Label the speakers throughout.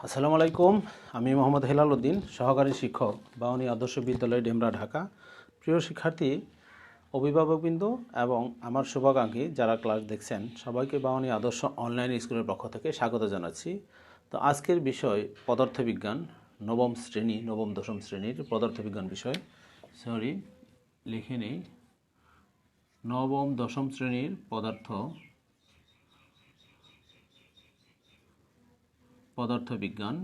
Speaker 1: আসসালামু আলাইকুম। আমি মোহাম্মদ হেলাল উদ্দিন, সহকারী শিক্ষক, বাউনী আদর্শ বিদ্যালয়, ডেমরা, ঢাকা। প্রিয় শিক্ষার্থী, অভিভাবকবৃন্দ এবং আমার শুভাকাঙ্ক্ষী যারা ক্লাস দেখছেন, সবাইকে বাউনী আদর্শ অনলাইন স্কুলের পক্ষ থেকে স্বাগত জানাচ্ছি। তো আজকের বিষয় পদার্থবিজ্ঞান, নবম দশম শ্রেণীর পদার্থবিজ্ঞান বিষয়। লিখে নেই, নবম দশম শ্রেণীর পদার্থবিজ্ঞান।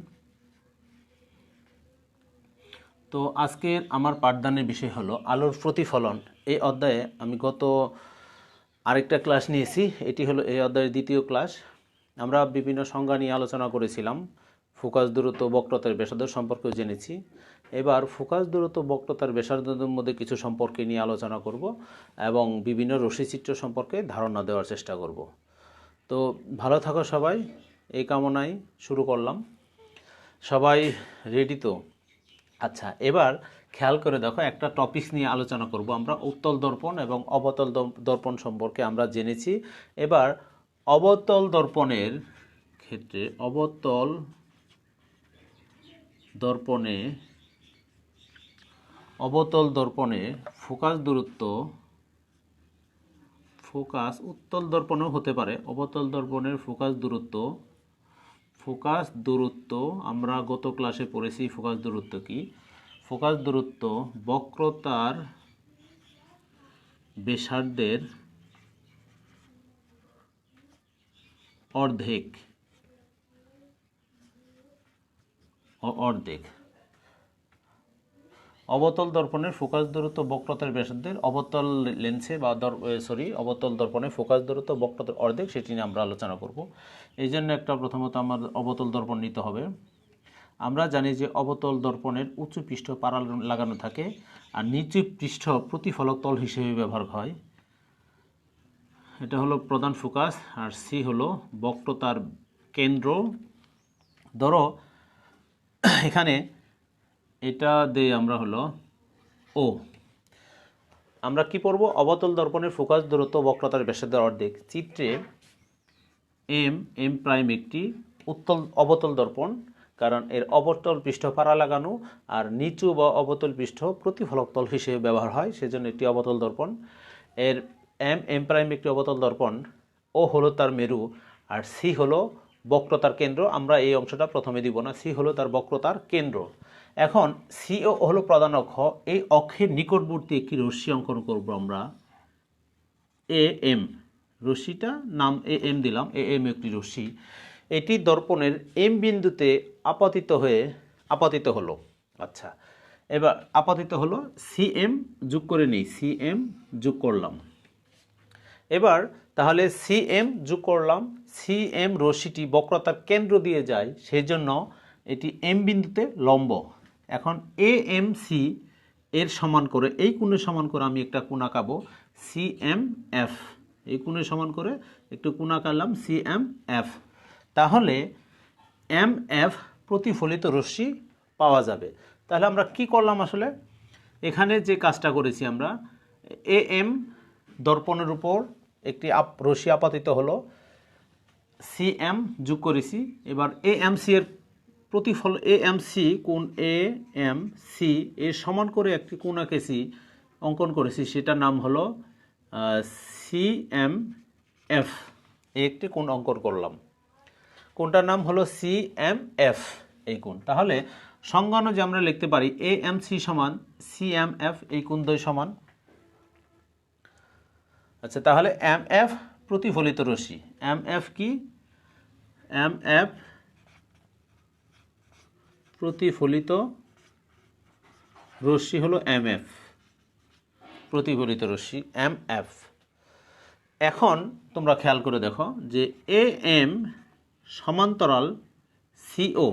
Speaker 1: তো আজকের আমার পাঠদানের বিষয় হলো আলোর প্রতিফলন। এই অধ্যায়ে আমি গত আরেকটা ক্লাস নিয়েছি, এটি হলো এই অধ্যায়ের দ্বিতীয় ক্লাস। আমরা বিভিন্ন সংজ্ঞা নিয়ে আলোচনা করেছিলাম, ফোকাস, দূরত্ব, বক্রতার ব্যাসার্ধ সম্পর্কেও জেনেছি। এবার ফোকাস, দূরত্ব, বক্রতার ব্যাসার্ধের মধ্যে কিছু সম্পর্কে নিয়ে আলোচনা করব এবং বিভিন্ন রশ্মিচিত্র সম্পর্কে ধারণা দেওয়ার চেষ্টা করব। তো ভালো থাকো সবাই, এই কামনায় শুরু করলাম। সবাই রেডি তো? আচ্ছা, এবার খেয়াল করে দেখো, একটা টপিকস নিয়ে আলোচনা করব আমরা। উত্তল দর্পণ এবং অবতল দর্পণ সম্পর্কে আমরা জেনেছি। এবার অবতল দর্পণের ক্ষেত্রে অবতল দর্পণে ফোকাস দূরত্ব, উত্তল দর্পণও হতে পারে। অবতল দর্পণের ফোকাস দূরত্ব আমরা গত ক্লাসে পড়েছি। ফোকাস দূরত্ব কি? ফোকাস দূরত্ব বক্রতার ব্যাসার্ধের অর্ধেক। অবতল দর্পণের ফোকাস দূরত্ব বক্রতার ব্যাসার্ধের, অবতল লেন্সে বা অবতল দর্পণে ফোকাস দূরত্ব বক্রতার অর্ধেক, সেটি নিয়ে আমরা আলোচনা করব। এই জন্য প্রথমত আমার অবতল দর্পণ নিতে হবে। আমরা জানি যে অবতল দর্পণের উঁচু পৃষ্ঠ পাড়া লাগানো থাকে আর নিচু পৃষ্ঠ প্রতিফলক তল হিসেবে ব্যবহার হয়। এটা হলো প্রধান ফোকাস, আর সি হলো বক্রতার কেন্দ্র। ধরো এখানে এটা দিয়ে আমরা হলো ও, আমরা কি পড়ব? অবতল দর্পণের ফোকাস দূরত্ব বক্রতার ব্যাসার্ধের অর্ধেক। চিত্রে এম প্রাইম একটি অবতল দর্পণ, কারণ এর অবতল পৃষ্ঠ পাড়া লাগানো আর নিচু বা অবতল পৃষ্ঠ প্রতিফলক তল হিসেবে ব্যবহার হয়, সেজন্য একটি অবতল দর্পণ। এর এম প্রাইম একটি অবতল দর্পণ, ও হলো তার মেরু, আর সি হলো বক্রতার কেন্দ্র। আমরা এই অংশটা প্রথমে দিব না, সি হলো তার বক্রতার কেন্দ্র। এখন সি ও হলো প্রধান অক্ষ। এই অক্ষের নিকটবর্তী একটি রশ্মি অঙ্কন করব আমরা, এ এম। রশ্মিটা নাম এ এম দিলাম, এ এম একটি রশ্মি। এটি দর্পণের এম বিন্দুতে আপতিত হলো। আচ্ছা, এবার আপতিত হলো, সি এম যোগ করে নিই, সি এম যোগ করলাম। এবার তাহলে সি এম যোগ করলাম, সি এম রশ্মিটি বক্রতার কেন্দ্র দিয়ে যায়, সেই জন্য এটি এম বিন্দুতে লম্ব। এখন এ এম সি এর সমান করে, এই কোণের সমান করে আমি একটা কোণ আঁকাবো, সি এম এফ। এই কোণের সমান করে একটু কোণ আঁকালাম, সি এম এফ। তাহলে এম এফ প্রতিফলিত রশ্মি পাওয়া যাবে। তাহলে আমরা কি করলাম আসলে? এখানে যে কাজটা করেছি আমরা, এ এম দর্পণের উপর একটি রশ্মি আপাতিত হলো, সি এম যোগ করেছি। এবার এ এম সি এর প্রতিফল, এ এম সি কোণ এ এম সি এর সমান করে একটি কোণ অঙ্কন করেছি, সেটার নাম হলো সি এম এফ। একটি কোণ অঙ্কন করলাম, কোণটার নাম হলো সি এম এফ, এই কোণ। তাহলে সংজ্ঞানো যে আমরা লিখতে পারি এ এম সি সমান সি এম এফ, এই কোণ দ্বয় সমান। আচ্ছা, তাহলে এম এফ প্রতিফলিত রশ্মি, এম এফ কি? এম এফ প্রতিফলিত রশ্মি হলো এম এফ, প্রতিফলিত রশ্মি এম এফ। এখন তোমরা খেয়াল করে দেখো যে এ এম সমান্তরাল সিও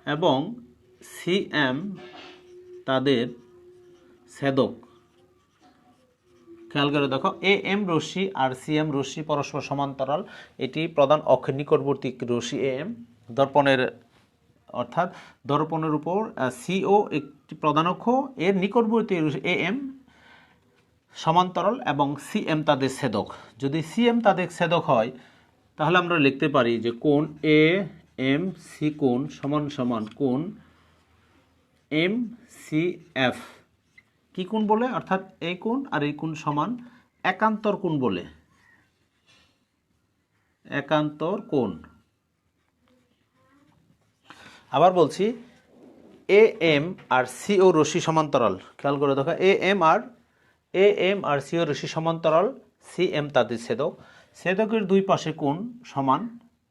Speaker 1: এবং সি এম তাদের ছেদক। খেয়াল করে দেখো, এ এম রশ্মি আর সি এম রশ্মি পরস্পর সমান্তরাল। এটি প্রধান অক্ষের নিকটবর্তী রশ্মি এ এম দর্পণের, অর্থাৎ দর্পণের উপর সিও একটি প্রধান অক্ষ, এর নিকটবর্তী এ এম সমান্তরাল এবং সি এম তাদের ছেদক। যদি সি এম তাদের ছেদক হয়, তাহলে আমরা লিখতে পারি যে কোণ এ এম সি কোণ সমান সমান কোণ এম সি এফ। কী কোণ বলে? অর্থাৎ এই কোণ আর এই কোণ সমান একান্তর কোণ বলে, একান্তর কোণ। আবার বলছি, এ এম আর সিও রশ্মি সমান্তরাল। খেয়াল করে দেখো, এ এম আর সিও রশ্মি সমান্তরাল, সি এম তাদের ছেদক। ছেদকের দুই পাশে কোণ সমান,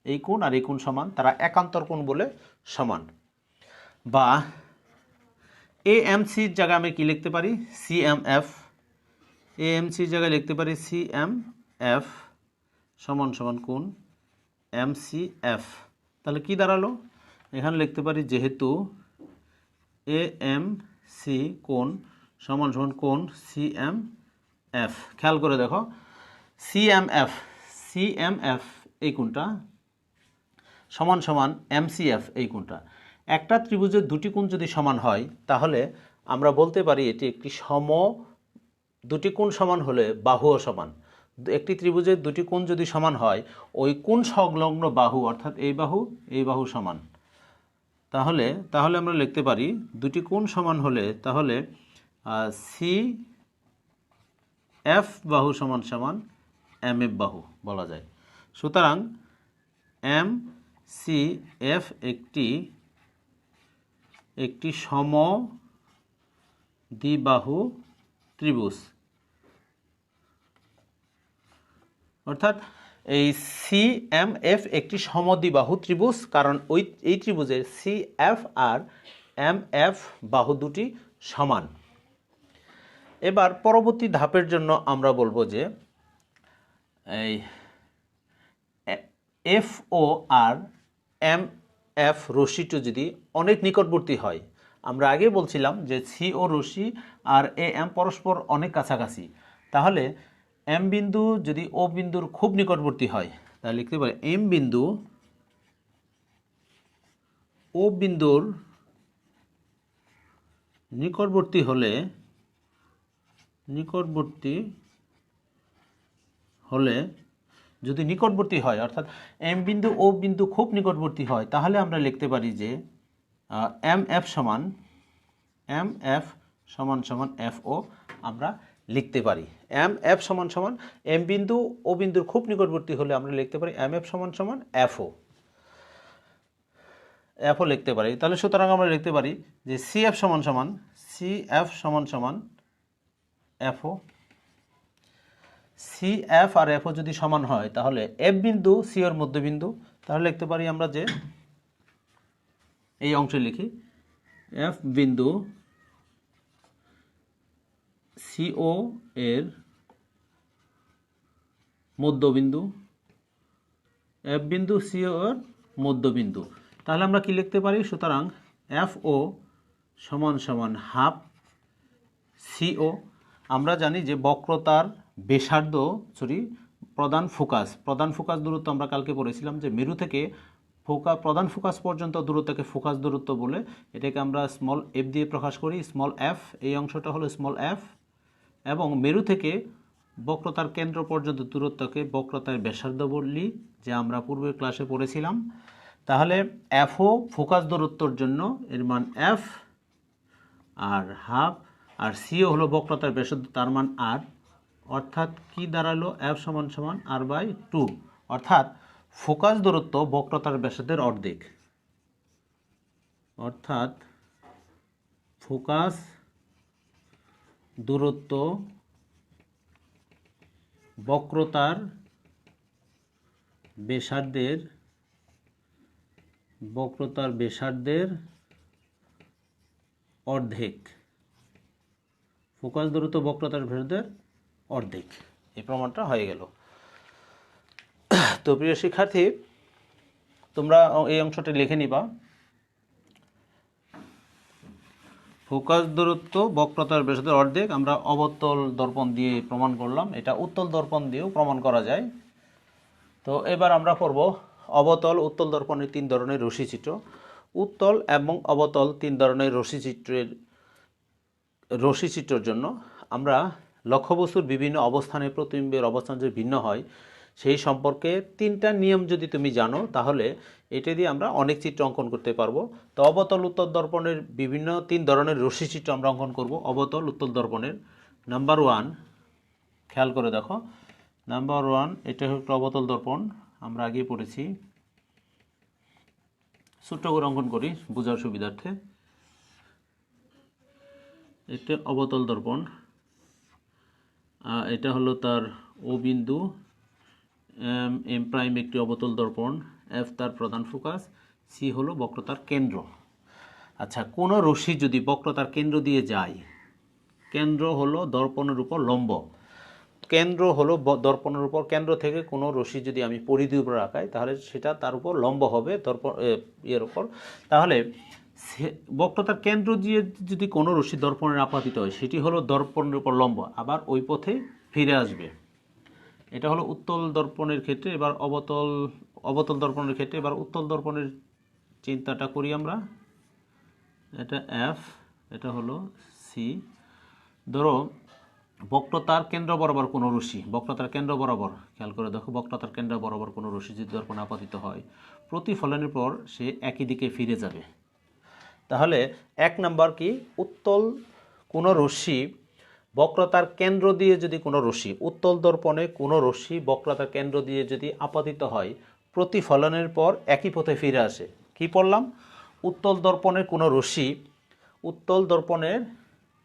Speaker 1: এই কোণ আর এই কোণ সমান, তারা একান্তর কোণ বলে সমান। বা এ এম সির জায়গায় আমি কি লিখতে পারি? C M F. A M সির জায়গায় লিখতে পারি সি এম এফ সমান সমান কোণ এম সি এফ। তাহলে কি দাঁড়ালো? এখানে লিখতে পারি যেহেতু এ এম সি কোণ সমান সমান কোণ সি এম এফ। খেয়াল করে দেখো, সি এম এফ এই কোণটা সমান সমান এম সি এফ এই কোণটা। একটা ত্রিভুজের দুটি কোণ যদি সমান হয় তাহলে আমরা বলতে পারি এটি একটি দুটি কোণ সমান হলে বাহুও সমান। একটি ত্রিভুজের দুটি কোণ যদি সমান হয়, ওই কোণ সংলগ্ন বাহু অর্থাৎ এই বাহু সমান। তাহলে আমরা লিখতে পারি দুটি কোণ সমান হলে তাহলে সি এফ বাহু সমান সমান এম এফ বাহু বলা যায়। সুতরাং এম সি এফ একটি সমদ্বিবাহু ত্রিভুজ। অর্থাৎ এই সি এম এফ একটি সমদ্বিবাহু ত্রিভুজ, কারণ এই ত্রিভুজের সি এফ আর এম এফ বাহু দুটি সমান। এবার পরবর্তী ধাপের জন্য আমরা বলবো যে এই এফ ও আর এম এফ রশ্মিটি যদি অনেক নিকটবর্তী হয়, আমরা আগে বলছিলাম যে C O Rashmi R A M পরস্পর অনেক কাছাকাছি, তাহলে এম বিন্দু যদি ও বিন্দুর খুব নিকটবর্তী হয় তাহলে লিখতে পারি এম বিন্দু ও বিন্দুর নিকটবর্তী হলে যদি নিকটবর্তী হয় অর্থাৎ এম বিন্দু ও বিন্দু খুব নিকটবর্তী হয়, তাহলে আমরা লিখতে পারি যে এম এফ সমান এফ ও আমরা লিখতে পারি। এম এফ সমান এম বিন্দু ও বিন্দুর খুব নিকটবর্তী হলে আমরা লিখতে পারি এম এফ সমান এফ ও লিখতে পারি। তাহলে সুতরাং আমরা লিখতে পারি যে সি এফ সমান এফ ও। সি এফ আর এফ ও যদি সমান হয় তাহলে এফ বিন্দু সি ওর মধ্যবিন্দু। তাহলে লিখতে পারি আমরা যে এই অংশে লিখি এফ বিন্দু সিও এর মধ্যবিন্দু, এফ বিন্দু সিও এর মধ্যবিন্দু। তাহলে আমরা কি লিখতে পারি? সুতরাং এফ ও সমান হাফ সিও। আমরা জানি যে বক্রতার ব্যাসার্ধ প্রধান ফোকাস দূরত্ব আমরা কালকে পড়েছিলাম যে মেরু থেকে প্রধান ফোকাস পর্যন্ত দূরত্বকে ফোকাস দূরত্ব বলে, এটাকে আমরা স্মল এফ দিয়ে প্রকাশ করি। স্মল এফ এই অংশটা হলো স্মল এফ, এবং মেরু থেকে বক্রতার কেন্দ্র পর্যন্ত দূরত্বকে বক্রতার ব্যাসার্ধ বলি, যে আমরা পূর্বের ক্লাসে পড়েছিলাম। তাহলে এফও ফোকাস দূরত্বর জন্য এর মান এফ আর হাফ, আর সিও হলো বক্রতার ব্যাসার্ধ, তার মান আর। অর্থাৎ কি দাঁড়ালো? এফ সমান r/2, অর্থাৎ ফোকাস দূরত্ব বক্রতার ব্যাসার্ধের অর্ধেক। অর্থাৎ ফোকাস দূরত্ব বক্রতার ব্যাসার্ধের অর্ধেক। ফোকাস দূরত্ব বক্রতার ব্যাসার্ধের অর্ধেক, এই প্রমাণটা হয়ে গেল। তো প্রিয় শিক্ষার্থী, তোমরা এই অংশটা লিখে নিবা। ফোকাস দূরত্ব বক্রতার ব্যাসার্ধের অর্ধেক আমরা অবতল দর্পণ দিয়ে প্রমাণ করলাম, এটা উত্তল দর্পণ দিয়েও প্রমাণ করা যায়। তো এবার আমরা পড়ব অবতল উত্তল দর্পণের 3 ধরনের রশ্মিচিত্র। উত্তল এবং অবতল 3 ধরনের রশ্মিচিত্রের জন্য আমরা লক্ষ্যবস্তুর বিভিন্ন অবস্থানে প্রতিবিম্বের অবস্থান যে ভিন্ন হয় সেই সম্পর্কে 3টা নিয়ম যদি তুমি জানো তাহলে এটা দিয়ে আমরা অনেক চিত্র অঙ্কন করতে পারবো। তো অবতল উত্তল দর্পণের বিভিন্ন 3 ধরনের রশ্মি চিত্র আমরা অঙ্কন করব অবতল উত্তল দর্পণের। নাম্বার 1 খেয়াল করে দেখো, নাম্বার 1 এটা হলো অবতল দর্পণ, আমরা আগেই পড়েছি। ছোট্ট করে অঙ্কন করি বোঝার সুবিধার্থে। এটা অবতল দর্পণ, এটা হলো তার ও বিন্দু, এম প্রাইম একটি অবতল দর্পণ, এফ তার প্রধান ফোকাস, সি হলো বক্রতার কেন্দ্র। আচ্ছা, কোনো রশ্মি যদি বক্রতার কেন্দ্র দিয়ে যায়, কেন্দ্র হলো দর্পণের উপর লম্ব, কেন্দ্র হলো দর্পণের উপর, কেন্দ্র থেকে কোনো রশ্মি যদি আমি পরিধির উপর রাখাই তাহলে সেটা তার উপর লম্ব হবে দর্পণ এর উপর। তাহলে বক্রতার কেন্দ্র দিয়ে যদি কোনো রশ্মি দর্পণের আপাতিত হয় সেটি হলো দর্পণের উপর লম্ব, আবার ওই পথে ফিরে আসবে। এটা হলো উত্তল দর্পণের ক্ষেত্রে। এবার অবতল দর্পণের ক্ষেত্রে এবার উত্তল দর্পণের চিন্তাটা করি আমরা। এটা এফ, এটা হলো সি। ধরো বক্রতার কেন্দ্র বরাবর কোনো রশ্মি, বক্রতার কেন্দ্র বরাবর, খেয়াল করে দেখো, বক্রতার কেন্দ্র বরাবর কোনো রশ্মি যদি দর্পণে আপাতিত হয়, প্রতিফলনের পর সে একই দিকে ফিরে যাবে। তাহলে 1 নাম্বার কি, উত্তল কোনো রশ্মি বক্রতার কেন্দ্র দিয়ে যদি কোনো রশ্মি, উত্তল দর্পণে কোনো রশ্মি বক্রতার কেন্দ্র দিয়ে যদি আপাতিত হয়, প্রতিফলনের পর একই পথে ফিরে আসে। কি পড়লাম? উত্তল দর্পণের কোনো রশ্মি, উত্তল দর্পণের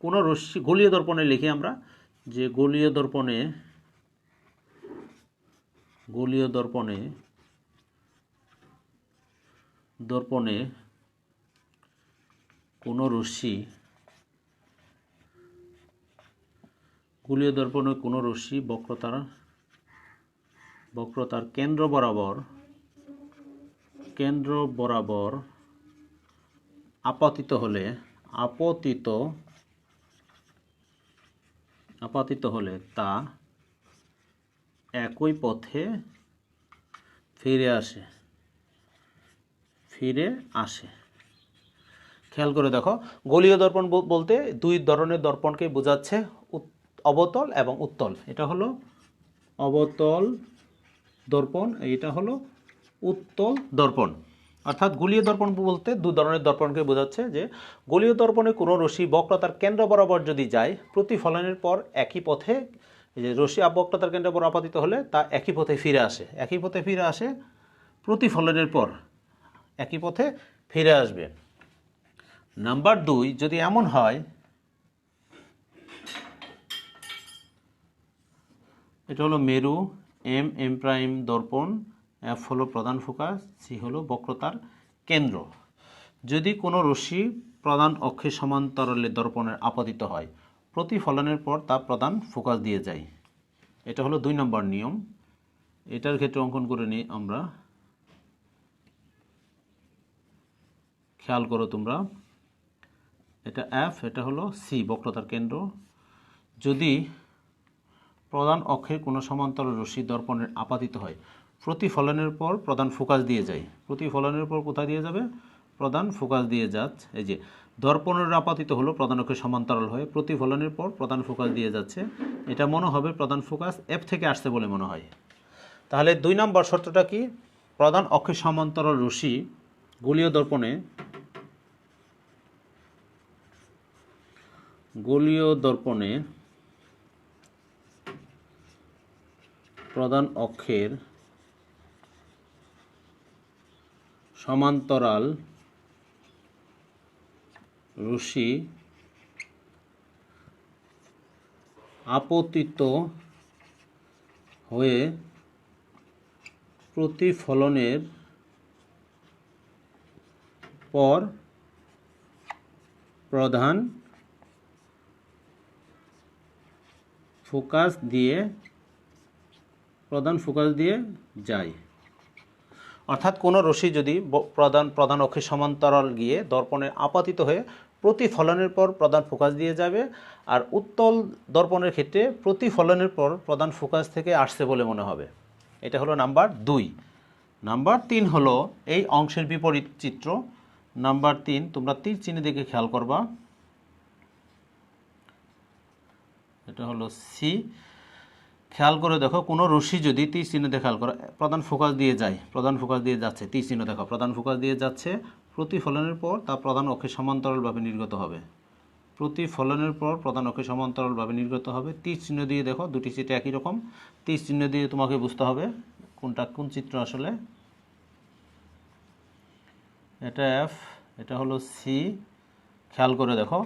Speaker 1: কোনো রশ্মি, গোলীয় দর্পণে লিখি আমরা যে গোলীয় দর্পণে কোনো রশ্মি, গোলীয় দর্পণে কোনো রশ্মি বক্রতার কেন্দ্র বরাবর আপাতিত হলে তা একই পথে ফিরে আসে। খেয়াল করে দেখো, গোলীয় দর্পণ বলতে 2 ধরনের দর্পণকে বোঝাচ্ছে, অবতল এবং উত্তল। এটা হলো অবতল দর্পণ, এটা হলো উত্তল দর্পণ। অর্থাৎ গোলীয় দর্পণ বলতে 2 ধরনের দর্পণকে বোঝাচ্ছে, যে গোলীয় দর্পণে কোনো রশ্মি বক্রতার কেন্দ্র বরাবর যদি যায়, প্রতিফলনের পর একই পথে, যে রশ্মি বক্রতার কেন্দ্র বরাবর আপাতিত হলে তা একই পথে ফিরে আসে, প্রতিফলনের পর একই পথে ফিরে আসবে। নাম্বার 2, যদি এমন হয়, এটা হলো মেরু, এম প্রাইম দর্পণ, এফ হলো প্রধান ফোকাস, সি হলো বক্রতার কেন্দ্র। যদি কোনো রশ্মি প্রধান অক্ষের সমান্তরালে দর্পণের আপাতিত হয়, প্রতিফলনের পর তা প্রধান ফোকাস দিয়ে যায়। এটা হলো 2 নম্বর নিয়ম। এটার ক্ষেত্রে অঙ্কন করে নিই আমরা। খেয়াল করো তোমরা, এটা এফ, এটা হলো সি বক্রতার কেন্দ্র। যদি প্রধান অক্ষের কোনো সমান্তরাল রশ্মি দর্পণের আপাতিত হয়, প্রতিফলনের পর প্রধান ফোকাস দিয়ে যায়। প্রতিফলনের পর কোথায় দিয়ে যাবে? প্রধান ফোকাস দিয়ে যাচ্ছে। এই যে দর্পণের আপাতিত হলো প্রধান অক্ষের সমান্তরাল হয়ে, প্রতিফলনের পর প্রধান ফোকাস দিয়ে যাচ্ছে। এটা মনে হবে প্রধান ফোকাস এফ থেকে আসছে বলে মনে হয়। তাহলে 2 নম্বর শর্তটা কি? প্রধান অক্ষের সমান্তরাল রশ্মি গোলীয় দর্পণে প্রধান অক্ষের সমান্তরাল রশ্মি আপতিত হয়ে প্রতিফলনের পর প্রধান ফোকাস দিয়ে যায়। অর্থাৎ কোনো রশ্মি যদি প্রধান অক্ষের সমান্তরাল গিয়ে দর্পণে আপাতিত হয়ে প্রতিফলনের পর প্রধান ফোকাস দিয়ে যাবে, আর উত্তল দর্পণের ক্ষেত্রে প্রতিফলনের পর প্রধান ফোকাস থেকে আসছে বলে মনে হবে। এটা হলো নাম্বার 2। নাম্বার 3 হলো এই অংশের বিপরীত চিত্র। নাম্বার 3 তোমরা তীর চিহ্ন দিকে খেয়াল করবা। এটা হলো সি। খেয়াল করে দেখো কোনো রশ্মি যদি তীর চিহ্ন দিয়ে খেয়াল করো প্রধান ফোকাস দিয়ে যায়, প্রধান ফোকাস দিয়ে যাচ্ছে, তীর চিহ্ন দেখো প্রধান ফোকাস দিয়ে যাচ্ছে, প্রতিফলনের পর তা প্রধান অক্ষে সমান্তরালভাবে নির্গত হবে, প্রতিফলনের পর প্রধান অক্ষে সমান্তরালভাবে নির্গত হবে। তীর চিহ্ন দিয়ে দেখো দুটি চিত্র একই রকম, তীর চিহ্ন দিয়ে তোমাকে বুঝতে হবে কোনটা কোন চিত্র আসলে। এটা এফ, এটা হলো সি। খেয়াল করে দেখো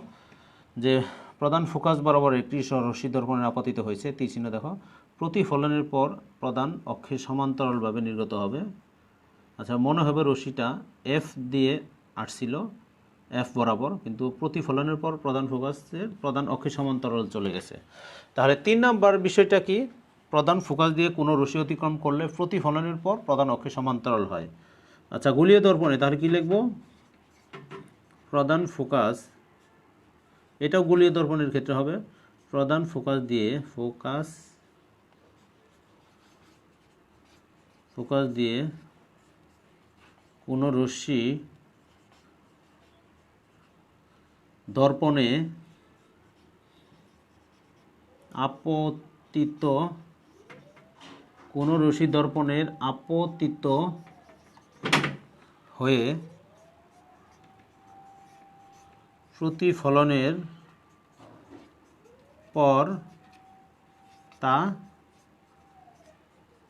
Speaker 1: যে প্রধান ফোকাস বরাবর একটি রশ্মি দর্পণে আপতিত হয়েছে, তীর চিহ্ন দেখো, প্রতিফলনের পর প্রধান অক্ষে সমান্তরালভাবে নির্গত হবে। আচ্ছা মনে হবে রশ্মিটা এফ দিয়ে আসছিল, এফ বরাবর, কিন্তু প্রতিফলনের পর প্রধান ফোকাসের প্রধান অক্ষে সমান্তরাল চলে গেছে। তাহলে 3 নাম্বার বিষয়টা কি, প্রধান ফোকাস দিয়ে কোনো রশ্মি অতিক্রম করলে প্রতিফলনের পর প্রধান অক্ষে সমান্তরাল হয়। আচ্ছা গোলীয় দর্পণে তাহলে কি লিখব, প্রধান ফোকাস, এটাও গোলীয় দর্পণের ক্ষেত্রে হবে, প্রধান ফোকাস দিয়ে ফোকাস দিয়ে কোনো রশ্মি দর্পণে আপতিত, কোনো রশ্মি দর্পণের আপতিত হয়ে প্রতিফলনের পর তা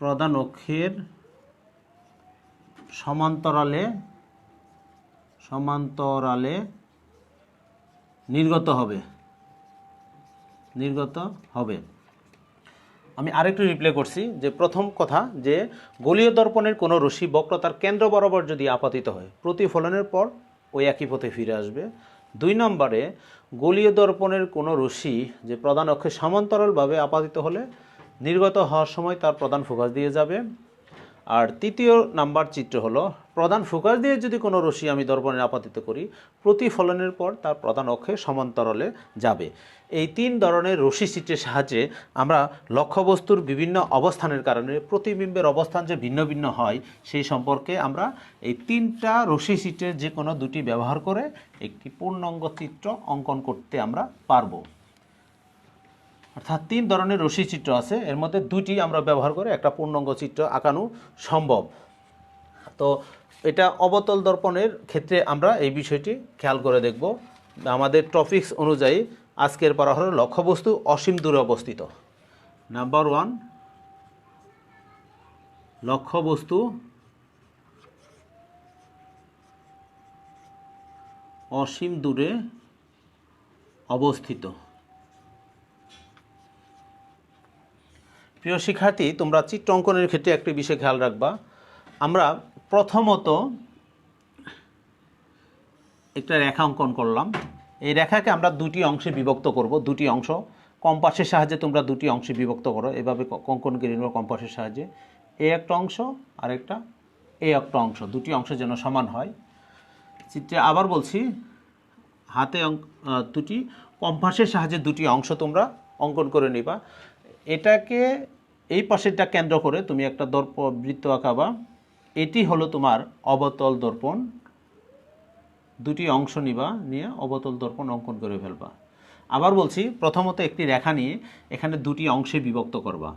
Speaker 1: প্রধান অক্ষের সমান্তরালে নির্গত হবে। আমি আরেকটু রিপ্লে করছি যে প্রথম কথা যে গোলীয় দর্পণের কোনো রশ্মি বক্রতার কেন্দ্র বরাবর যদি আপতিত হয় প্রতিফলনের পর ওই একই পথে ফিরে আসবে। 2 নম্বরে গোলীয় দর্পণের কোনো রশ্মি যে প্রধান অক্ষে সমান্তরালভাবে আপতিত হলে নির্গত হওয়ার সময় তার প্রধান ফোকাস দিয়ে যাবে। আর 3 নাম্বার চিত্র হলো প্রধান ফোকাস দিয়ে যদি কোনো রশ্মি আমি দর্পণে আপতিত করি প্রতিফলনের পর তার প্রধান অক্ষে সমান্তরালে যাবে। এই 3 ধরনের রশ্মি চিত্রের সাহায্যে আমরা লক্ষ্যবস্তুর বিভিন্ন অবস্থানের কারণে প্রতিবিম্বের অবস্থান যে ভিন্ন ভিন্ন হয় সেই সম্পর্কে আমরা এই 3টা রশ্মি চিত্রের যে কোনো দুটি ব্যবহার করে একটি পূর্ণাঙ্গ চিত্র অঙ্কন করতে আমরা পারবো। অর্থাৎ 3 ধরনের রশ্মি চিত্র আছে, এর মধ্যে 2টি আমরা ব্যবহার করে একটা পূর্ণাঙ্গ চিত্র আঁকানো সম্ভব। তো এটা অবতল দর্পণের ক্ষেত্রে আমরা এই বিষয়টি খেয়াল করে দেখব। আমাদের টপিকস অনুযায়ী আজকের পড়া হলো লক্ষ্যবস্তু অসীম দূরে অবস্থিত। নাম্বার 1, লক্ষ্যবস্তু অসীম দূরে অবস্থিত। প্রিয় শিক্ষার্থী, তোমরা চিত্র অঙ্কনের ক্ষেত্রে একটি বিষয় খেয়াল রাখবা। আমরা প্রথমত একটা রেখা অঙ্কন করলাম, এই রেখাকে আমরা 2টি অংশে বিভক্ত করব। 2টি অংশ কম্পাসের সাহায্যে তোমরা 2টি অংশে বিভক্ত করো, এভাবে অঙ্কন করে নিও কম্পাসের সাহায্যে। এ একটা অংশ আর একটা অংশ, 2টি অংশ যেন সমান হয়। চিত্রে আবার বলছি, হাতে 2টি কম্পাসের সাহায্যে 2টি অংশ তোমরা অঙ্কন করে নিবা। এটাকে এই পাশেরটা কেন্দ্র করে তুমি একটা বৃত্ত আঁকাবা। এটি হলো তোমার অবতল দর্পণ। 2টি অংশ নিবা, নিয়ে অবতল দর্পণ অঙ্কন করে ফেলবা। আবার বলছি, প্রথমত একটি রেখা নিয়ে এখানে 2টি অংশে বিভক্ত করবা।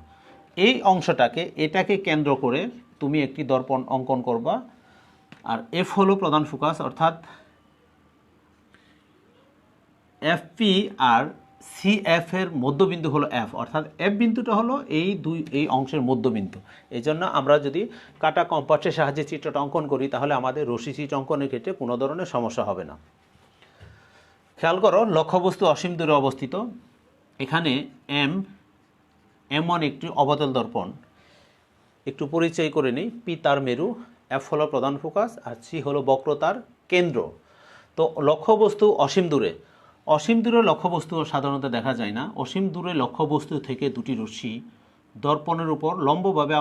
Speaker 1: এই অংশটাকে এটাকে কেন্দ্র করে তুমি একটি দর্পণ অঙ্কন করবা। আর এফ হলো প্রধান ফোকাস, অর্থাৎ এফপি আর সিএফ এর মধ্যবিন্দু হলো এফ, অর্থাৎ এফ বিন্দুটা হলো এই অংশের মধ্যবিন্দু। এই জন্য আমরা যদি কাটা কম্পাসের সাহায্যে চিত্রটা অঙ্কন করি তাহলে আমাদের রশ্মি চিত্র অঙ্কনের ক্ষেত্রে কোনো ধরনের সমস্যা হবে না। খেয়াল করো, লক্ষ্যবস্তু অসীম দূরে অবস্থিত। এখানে M1 একটি অবতল দর্পণ। একটু পরিচয় করে নিই। পি তার মেরু, এফ হলো প্রধান ফোকাস, আর সি হলো বক্রতার কেন্দ্র। তো লক্ষ্যবস্তু অসীম দূরে, অসীম দূরে লক্ষ্যবস্তু সাধারণত দেখা যায় না। অসীম দূরে লক্ষ্যবস্তু থেকে 2টি রশ্মি দর্পণের উপর লম্বভাবে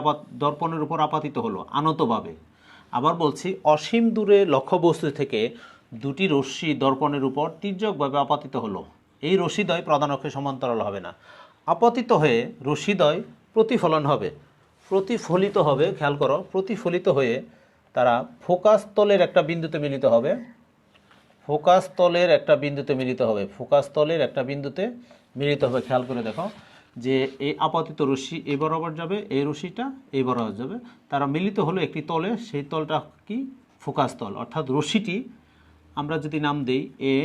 Speaker 1: দর্পণের উপর আপাতিত হলো আনতভাবে। আবার বলছি, অসীম দূরে লক্ষ্যবস্তু থেকে 2টি রশ্মি দর্পণের উপর তির্যকভাবে আপাতিত হলো। এই রশ্মিদ্বয় প্রধান অক্ষে সমান্তরাল হবে না, আপতিত হয়ে রশ্মিদ্বয় প্রতিফলন হবে, প্রতিফলিত হবে। খেয়াল করো, প্রতিফলিত হয়ে তারা ফোকাস তলের একটা বিন্দুতে মিলিত হবে। ফোকাস তলের একটা বিন্দুতে মিলিত হবে। খেয়াল করে দেখো, যে এই আপাতিত রশ্মি এই বরাবর যাবে, এই রশ্মিটা এই বরাবর যাবে, তারা মিলিত হলো একটি তলে, সেই তলটা কি ফোকাস তল। অর্থাৎ রশ্মিটি আমরা যদি নাম দেই এ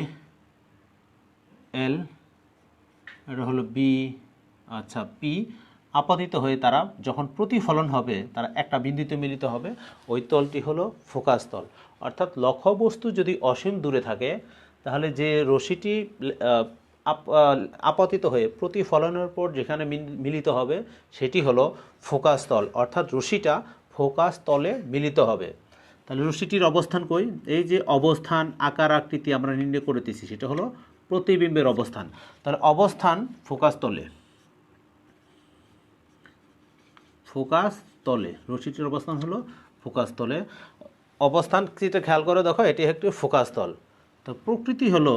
Speaker 1: এল, এটা হলো বি, আচ্ছা পি, আপাতিত হয়ে তারা যখন প্রতিফলন হবে তারা একটা বিন্দুতে মিলিত হবে, ওই তলটি হলো ফোকাস তল। অর্থাৎ লক্ষ্যবস্তু যদি অসীম দূরে থাকে তাহলে যে রশ্মিটি আপাতিত হয়ে প্রতিফলনের পর যেখানে মিলিত হবে সেটি হলো ফোকাস তল। অর্থাৎ রশ্মিটা ফোকাস তলে মিলিত হবে। তাহলে রশ্মিটির অবস্থান কই? এই যে অবস্থান আকার আকৃতি আমরা নির্ণয় করতেছি সেটা হলো প্রতিবিম্বের অবস্থান। তাহলে অবস্থান ফোকাস তলে, ফোকাস তলে রশ্মিটির অবস্থান হলো ফোকাস তলে। অবস্থান যেটা খেয়াল করে দেখো, এটি একটি ফোকাস তল। তো প্রকৃতি হলো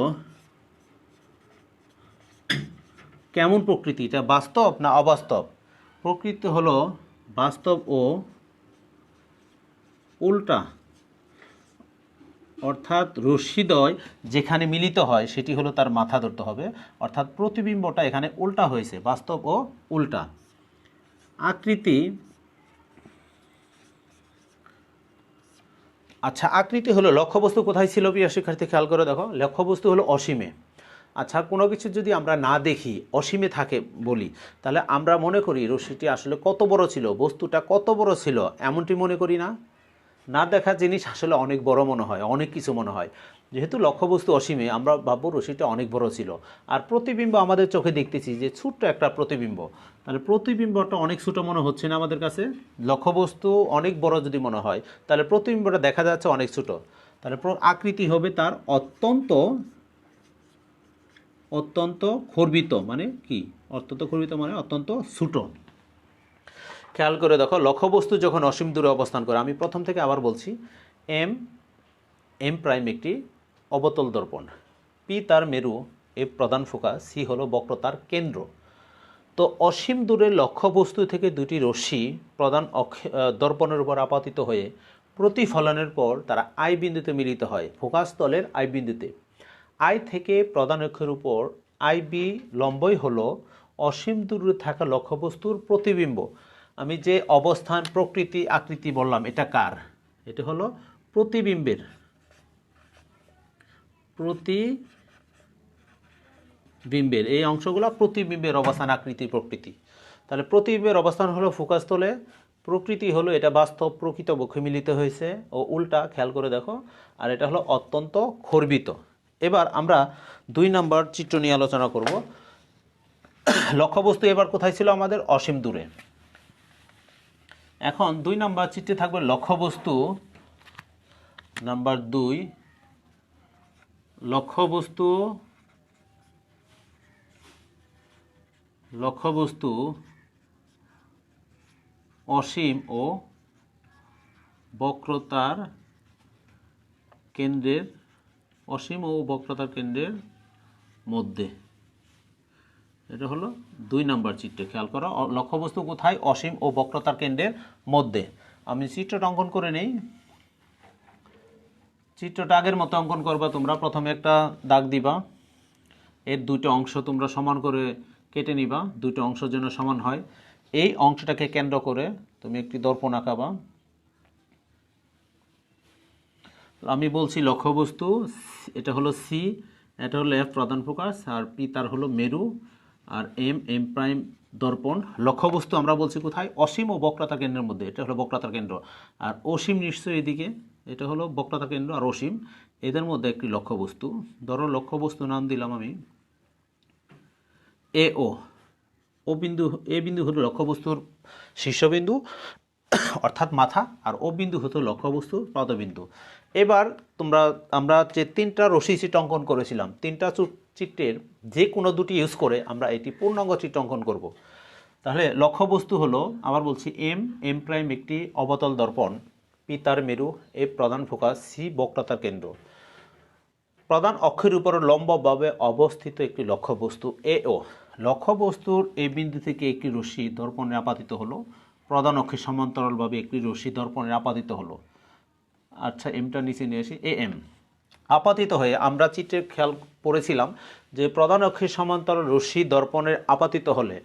Speaker 1: কেমন প্রকৃতি? এটা বাস্তব না অবাস্তব? প্রকৃতি হলো বাস্তব ও উল্টা। অর্থাৎ রশ্মিদ্বয় যেখানে মিলিত হয় সেটি হলো তার মাথা ধরতে হবে। অর্থাৎ প্রতিবিম্বটা এখানে উল্টা হয়েছে, বাস্তব ও উল্টা। আকৃতি, আচ্ছা আকৃতি হলো লক্ষ্যবস্তু কোথায় ছিল প্রিয় শিক্ষার্থী? খেয়াল করে দেখো, লক্ষ্যবস্তু হলো অসীমে। আচ্ছা কোনো কিছু যদি আমরা না দেখি, অসীমে থাকে বলি, তাহলে আমরা মনে করি রশ্মিটি আসলে কত বড় ছিল, বস্তুটা কত বড় ছিল, এমনটি মনে করি না? না দেখা জিনিস আসলে অনেক বড় মনে হয়, অনেক কিছু মনে হয়। যেহেতু লক্ষ্যবস্তু অসীমে, আমরা ভাববো রশ্মিটা অনেক বড় ছিল। আর প্রতিবিম্ব আমাদের চোখে দেখতেছি যে ছোট্ট একটা প্রতিবিম্ব, তাহলে প্রতিবিম্বটা অনেক ছোট মনে হচ্ছে না আমাদের কাছে? লক্ষ্যবস্তু অনেক বড় যদি মনে হয় তাহলে প্রতিবিম্বটা দেখা যাচ্ছে অনেক ছোট। তাহলে আকৃতি হবে তার অত্যন্ত অত্যন্ত খর্বিত। মানে কি অত্যন্ত খর্বিত? মানে অত্যন্ত ছোট। খেয়াল করে দেখো, লক্ষ্যবস্তু যখন অসীম দূরে অবস্থান করে, আমি প্রথম থেকে আবার বলছি, এম প্রাইম একটি অবতল দর্পণ, পি তার মেরু, এ প্রধান ফোকাস, সি হলো বক্রতার কেন্দ্র। তো অসীম দূরে লক্ষ্যবস্তু থেকে দুটি রশ্মি প্রধান দর্পণের উপর আপাতিত হয়ে প্রতিফলনের পর তারা আই বিন্দুতে মিলিত হয়, ফোকাস তলের আই বিন্দুতে। আই থেকে প্রধান অক্ষের উপর আই বি লম্বই হলো অসীম দূরে থাকা লক্ষ্যবস্তুর প্রতিবিম্ব। আমি যে অবস্থান প্রকৃতি আকৃতি বললাম, এটা কার? এটা হলো প্রতিবিম্বের, প্রতিবিম্বের এই অংশগুলো প্রতিবিম্বের অবস্থান আকৃতি প্রকৃতি। তাহলে প্রতিবিম্বের অবস্থান হলো ফোকাস তলে, প্রকৃতি হলো এটা বাস্তব প্রকৃতপক্ষে মিলিত হয়েছে ও উল্টা, খেয়াল করে দেখো। আর এটা হলো অত্যন্ত খর্বিত। এবার আমরা 2 নম্বর চিত্র নিয়ে আলোচনা করব। লক্ষ্যবস্তু এবার কোথায় ছিল আমাদের? অসীম দূরে। এখন 2 নম্বর চিত্রে থাকবে লক্ষ্যবস্তু নাম্বার 2, লক্ষ্যবস্তু অসীম ও বক্রতার কেন্দ্রের, অসীম ও বক্রতার কেন্দ্রের মধ্যে। এটা হলো 2 নম্বর চিত্রে। খেয়াল করো, লক্ষ্যবস্তু কোথায়? অসীম ও বক্রতার কেন্দ্রের মধ্যে। আমি চিত্রটা অঙ্কন করে নেই। চিত্রটা আগের মতো অঙ্কন করবা তোমরা। প্রথমে একটা দাগ দিবা, এর 2টা অংশ তোমরা সমান করে কেটে নিবা, 2টা অংশ যেন সমান হয়। এই অংশটাকে কেন্দ্র করে তুমি একটি দর্পণ আঁকাবা। আমি বলছি লক্ষ্যবস্তু, এটা হলো সি, এটা হলো এফ প্রধান ফোকাস, আর পি তার হলো মেরু, আর এম প্রাইম দর্পণ। লক্ষ্যবস্তু আমরা বলছি কোথায়? অসীম ও বক্রতার কেন্দ্রের মধ্যে। এটা হলো বক্রতার কেন্দ্র। আর অসীম নিশ্চয়ই এদিকে, এটা হলো বক্রতার কেন্দ্র আর অসীম, এদের মধ্যে একটি লক্ষ্যবস্তু। ধরো লক্ষ্যবস্তু নাম দিলাম আমি এ ও বিন্দু। এ বিন্দু হলো লক্ষ্যবস্তুর শীর্ষবিন্দু অর্থাৎ মাথা, আর ও বিন্দু হতো লক্ষ্যবস্তুর পদবিন্দু। এবার আমরা যে 3টা রশ্মি চিত্র অঙ্কন করেছিলাম, 3টা চিত্রের যে কোনো দুটি ইউজ করে আমরা এটি পূর্ণাঙ্গ চিত্র অঙ্কন করব। তাহলে লক্ষ্যবস্তু হলো, আবার বলছি, এম প্রাইম একটি অবতল দর্পণ, পি তার মেরু, এ প্রধান ফোকাস, সি বক্রতার কেন্দ্র। প্রধান অক্ষের উপর লম্বভাবে অবস্থিত একটি লক্ষ্যবস্তু এও। লক্ষ্যবস্তুর এই বিন্দু থেকে একটি রশ্মি দর্পণে আপাতিত হলো, প্রধান অক্ষের সমান্তরালভাবে একটি রশ্মি দর্পণে আপাতিত হলো। আচ্ছা এমটা নিচে নিয়ে আসি, এম আপাতিত হয়ে, আমরা চিত্রে খেয়াল করেছিলাম যে প্রধান অক্ষের সমান্তরাল রশ্মি দর্পণের আপাতিত হলে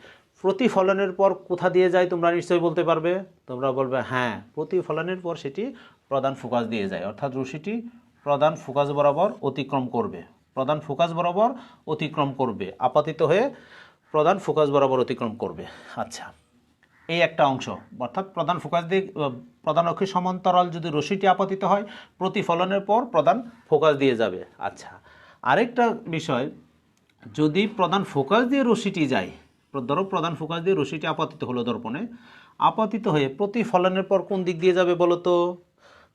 Speaker 1: প্রতিফলনের পর কোথা দিয়ে যায় তোমরা নিশ্চয়ই বলতে পারবে। তোমরা বলবে হ্যাঁ, প্রতিফলনের পর সেটি প্রধান ফোকাস দিয়ে যায়, অর্থাৎ রশ্মিটি প্রধান ফোকাস বরাবর অতিক্রম করবে, প্রধান ফোকাস বরাবর অতিক্রম করবে, আপতিত হয়ে প্রধান ফোকাস বরাবর অতিক্রম করবে। আচ্ছা, এই একটা অংশ, অর্থাৎ প্রধান ফোকাস দিয়ে প্রধান অক্ষের সমান্তরাল যদি রশ্মিটি আপতিত হয়, প্রতিফলনের পর প্রধান ফোকাস দিয়ে যাবে। আচ্ছা, আরেকটা বিষয়, যদি প্রধান ফোকাস দিয়ে রশ্মিটি যায়, ধরো প্রধান ফোকাস দিয়ে রশ্মিটি আপতিত হলো দর্পণে, আপতিত হয়ে প্রতিফলনের পর কোন দিক দিয়ে যাবে বলো তো?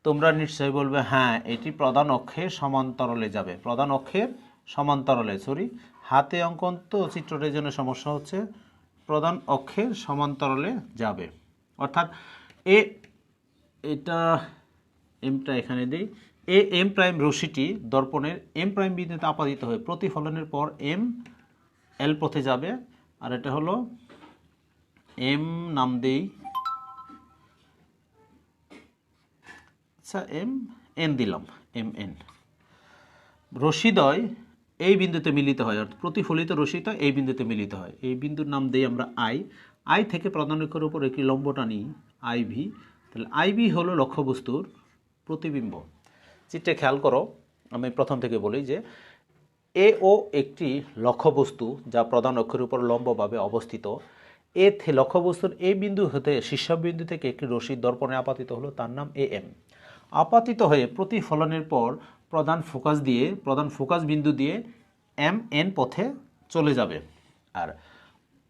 Speaker 1: তোমরা নিশ্চয়ই বলবে হ্যাঁ, এটি প্রধান অক্ষের সমান্তরালে যাবে, প্রধান অক্ষের সমান্তরালে, সরি হাতে অঙ্কন তো চিত্রটার জন্য সমস্যা হচ্ছে, প্রধান অক্ষের সমান্তরালে যাবে। অর্থাৎ এটা এমটা এখানে দিই, এম প্রাইম রশ্মিটি দর্পণের এম প্রাইম বিন্দুতে আপতিত হয়ে প্রতিফলনের পর এম এল পথে যাবে, আর এটা হলো এম নাম দেই, আচ্ছা এম এন দিলাম, এম এন। রশ্মিদ্বয় এই বিন্দুতে মিলিত হয়, অর্থাৎ প্রতিফলিত রশ্মিটা এই বিন্দুতে মিলিত হয়, এই বিন্দুর নাম দেই আমরা আই। আই থেকে প্রধান অক্ষের উপর একটি লম্ব টানি আইভি, তাহলে আইভি হলো লক্ষ্যবস্তুর প্রতিবিম্ব। চিত্রে খেয়াল করো, আমি প্রথম থেকে বলি যে এ ও একটি লক্ষ্যবস্তু যা প্রধান অক্ষের উপর লম্বভাবে অবস্থিত। লক্ষ্যবস্তুর এই বিন্দু হতে শীর্ষবিন্দু থেকে একটি রশ্মি দর্পণে আপতিত হলো, তার নাম এ এম। আপতিত হয়ে প্রতিফলনের পর প্রধান ফোকাস বিন্দু দিয়ে এম এন পথে চলে যাবে। আর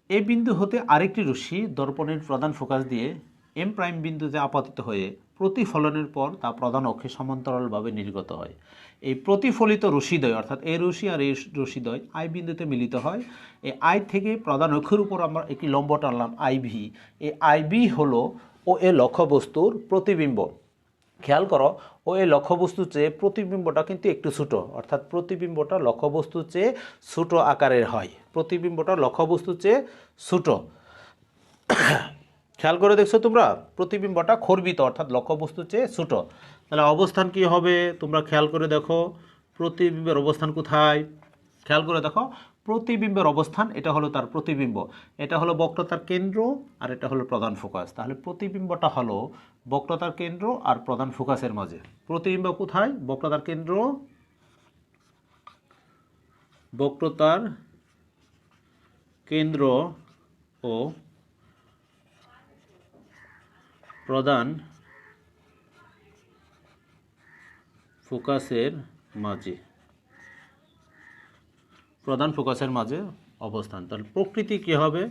Speaker 1: এই বিন্দু হতে আরেকটি রশ্মি দর্পণের প্রধান ফোকাস দিয়ে এম প্রাইম বিন্দুতে আপতিত হয়ে প্রতিফলনের পর তা প্রধান অক্ষে সমান্তরালভাবে নির্গত হয়। এই প্রতিফলিত রশ্মিদ্বয়, অর্থাৎ এই রশ্মি আর এই রশ্মিদ্বয় আই বিন্দুতে মিলিত হয়। এই আই থেকে প্রধান অক্ষের উপর আমরা একটি লম্ব টানলাম আইভি। এই আইভি হলো ও এ লক্ষ্যবস্তুর প্রতিবিম্ব। খেয়াল করো, ও এই লক্ষ্যবস্তুর চেয়ে প্রতিবিম্বটা কিন্তু একটু ছোটো, অর্থাৎ প্রতিবিম্বটা লক্ষ্যবস্তুর চেয়ে ছোটো আকারের হয়, প্রতিবিম্বটা লক্ষ্যবস্তুর চেয়ে ছোটো। খেয়াল করে দেখছো তোমরা, প্রতিবিম্বটা খর্বিত, অর্থাৎ লক্ষ্যবস্তুর চেয়ে ছোটো। তাহলে অবস্থান কি হবে তোমরা খেয়াল করে দেখো, প্রতিবিম্বের অবস্থান কোথায়? খেয়াল করে দেখো, প্রতিবিম্বের অবস্থান, এটা হলো তার প্রতিবিম্ব, এটা হলো বক্রতার কেন্দ্র, আর এটা হলো প্রধান ফোকাস। তাহলে প্রতিবিম্বটা হলো বক্রতার কেন্দ্র আর প্রধান ফোকাসের মাঝে। প্রতিবিম্ব কোথায়? বক্রতার কেন্দ্র, বক্রতার কেন্দ্র ও প্রধান ফোকাসের মাঝে, প্রধান ফোকাসের মাঝে অবস্থান। তাহলে প্রকৃতি কী হবে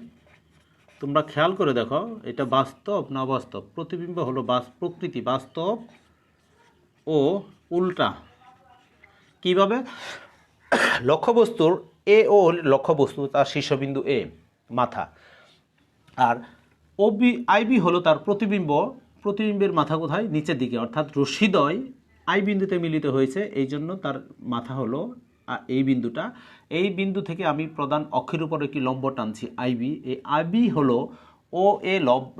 Speaker 1: তোমরা খেয়াল করে দেখো, এটা বাস্তব না অবাস্তব? প্রতিবিম্ব হলো প্রকৃতি বাস্তব ও উল্টা। কিভাবে? লক্ষ্যবস্তুর এ ও লক্ষ্যবস্তু, তার শীর্ষবিন্দু এ মাথা, আর আইবি হলো তার প্রতিবিম্ব। প্রতিবিম্বের মাথা কোথায়? নিচের দিকে, অর্থাৎ রশ্মিদ্বয় আই বিন্দুতে মিলিত হয়েছে, এই জন্য তার মাথা হলো এই বিন্দুটা। এই বিন্দু থেকে আমি প্রধান অক্ষের উপর একটি লম্ব টানছি আইবি। এই আইবি হলো ও এ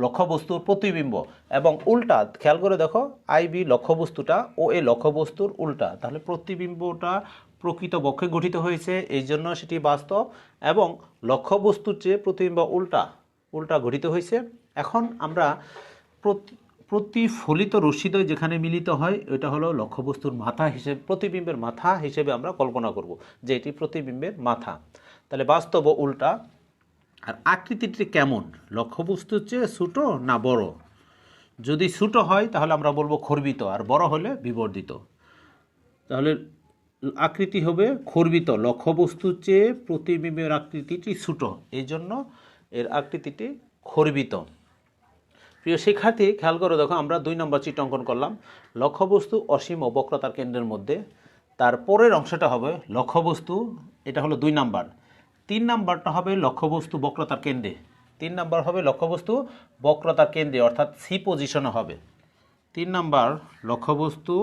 Speaker 1: লক্ষ্যবস্তুর প্রতিবিম্ব, এবং উল্টা। খেয়াল করে দেখো, আইবি লক্ষ্যবস্তুটা ও এ লক্ষ্যবস্তুর উল্টা, তাহলে প্রতিবিম্বটা প্রকৃত বক্ষে গঠিত হয়েছে, এই জন্য সেটি বাস্তব, এবং লক্ষ্যবস্তুর চেয়ে প্রতিবিম্ব উল্টা গঠিত হয়েছে। এখন আমরা প্রতিফলিত রশ্মিদ্বয় যেখানে মিলিত হয়, এটা হলো লক্ষ্যবস্তুর মাথা হিসেবে, প্রতিবিম্বের মাথা হিসেবে আমরা কল্পনা করব যে এটি প্রতিবিম্বের মাথা। তাহলে বাস্তব ও উল্টা। আর আকৃতিটি কেমন? লক্ষ্যবস্তুর চেয়ে ছোটো না বড়? যদি ছোটো হয় তাহলে আমরা বলবো খর্বিত, আর বড় হলে বিবর্ধিত। তাহলে আকৃতি হবে খর্বিত, লক্ষ্যবস্তুর চেয়ে প্রতিবিম্বের আকৃতিটি ছোটো, এই জন্য এর আকৃতিটি খর্বিত। প্রিয় শিক্ষার্থী, খেয়াল করে দেখো, আমরা 2 নম্বর চিত্র অঙ্কন করলাম। লক্ষ্যবস্তু অসীম ও বক্রতার কেন্দ্রের মধ্যে, তার পরের অংশটা হবে লক্ষ্যবস্তু, এটা হলো 2 নাম্বার। 3 নাম্বারটা হবে লক্ষ্যবস্তু বক্রতার কেন্দ্রে। 3 নাম্বার হবে লক্ষ্যবস্তু বক্রতার কেন্দ্রে, অর্থাৎ সি পজিশনে হবে। 3 নাম্বার লক্ষ্যবস্তু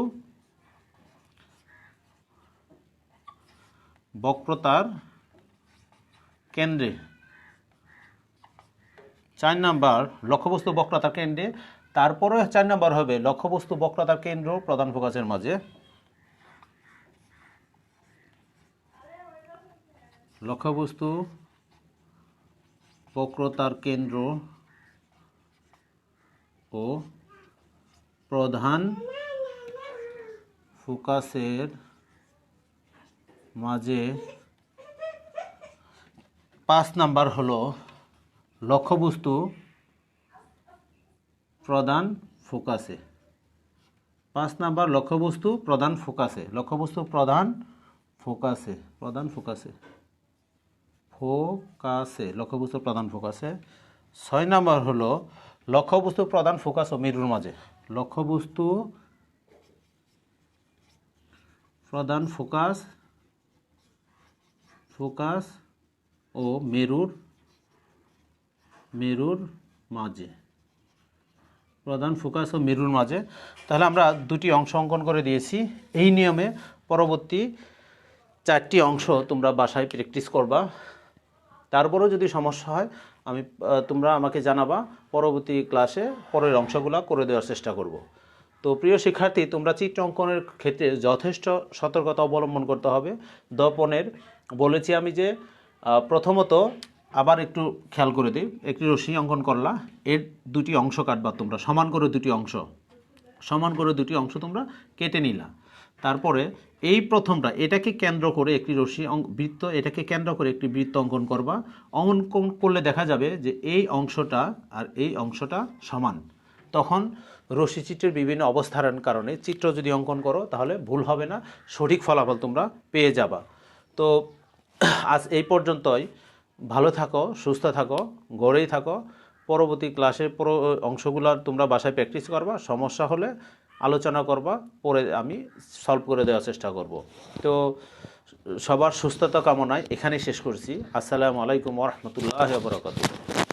Speaker 1: বক্রতার কেন্দ্রে। 4 নাম্বার লক্ষ্যবস্তু বক্রতার কেন্দ্রে, তারপরে 4 নাম্বার হবে লক্ষ্যবস্তু বক্রতার কেন্দ্র প্রধান ফোকাসের মাঝে। লক্ষ্যবস্তু বক্রতার কেন্দ্র ও প্রধান ফোকাসের মাঝে 5 নাম্বার হলো লক্ষ্যবস্তু প্রধান ফোকাসে। 5 নাম্বার লক্ষ্যবস্তু প্রধান ফোকাসে, লক্ষ্যবস্তু প্রধান ফোকাসে, লক্ষ্যবস্তু প্রধান ফোকাসে। 6 নাম্বার হলো লক্ষ্যবস্তু প্রধান ফোকাস ও মেরুর মাঝে, লক্ষ্যবস্তু প্রধান ফোকাস ও মেরুর মাঝে, প্রধান ফোকাস ও মেরুর মাঝে। তাহলে আমরা দুটি অংশ অঙ্কন করে দিয়েছি। এই নিয়মে পরবর্তী 4টি অংশ তোমরা বাসায় প্র্যাকটিস করবা। তারপরেও যদি সমস্যা হয় তোমরা আমাকে জানাবা, পরবর্তী ক্লাসে পরের অংশগুলো করে দেওয়ার চেষ্টা করব। তো প্রিয় শিক্ষার্থী, তোমরা চিত্র অঙ্কনের ক্ষেত্রে যথেষ্ট সতর্কতা অবলম্বন করতে হবে। দর্পণের বলেছি আমি যে প্রথমত আবার একটু খেয়াল করে দিই, একটি রশ্মি অঙ্কন করলা, এর দুটি অংশ কাটবা তোমরা, সমান করে দুটি অংশ তোমরা কেটে নিলা। তারপরে এই প্রথমটা এটাকে কেন্দ্র করে একটি রশ্মি বৃত্ত, এটাকে কেন্দ্র করে একটি বৃত্ত অঙ্কন করবা। অঙ্কন করলে দেখা যাবে যে এই অংশটা আর এই অংশটা সমান। তখন রশ্মিচিত্রের বিভিন্ন অবস্থানের কারণে চিত্র যদি অঙ্কন করো তাহলে ভুল হবে না, সঠিক ফলাফল তোমরা পেয়ে যাবা। তো আজ এই পর্যন্তই। ভালো থাকো, সুস্থ থাকো, গড়েই থাকো। পরবর্তী ক্লাসে অংশগুলো তোমরা বাসায় প্র্যাকটিস করবা, সমস্যা হলে আলোচনা করবা, পরে আমি সলভ করে দেওয়ার চেষ্টা করব। তো সবার সুস্থতা কামনায় এখানেই শেষ করছি। আসসালামু আলাইকুম ওয়া রাহমাতুল্লাহি ওয়া বারাকাতুহু।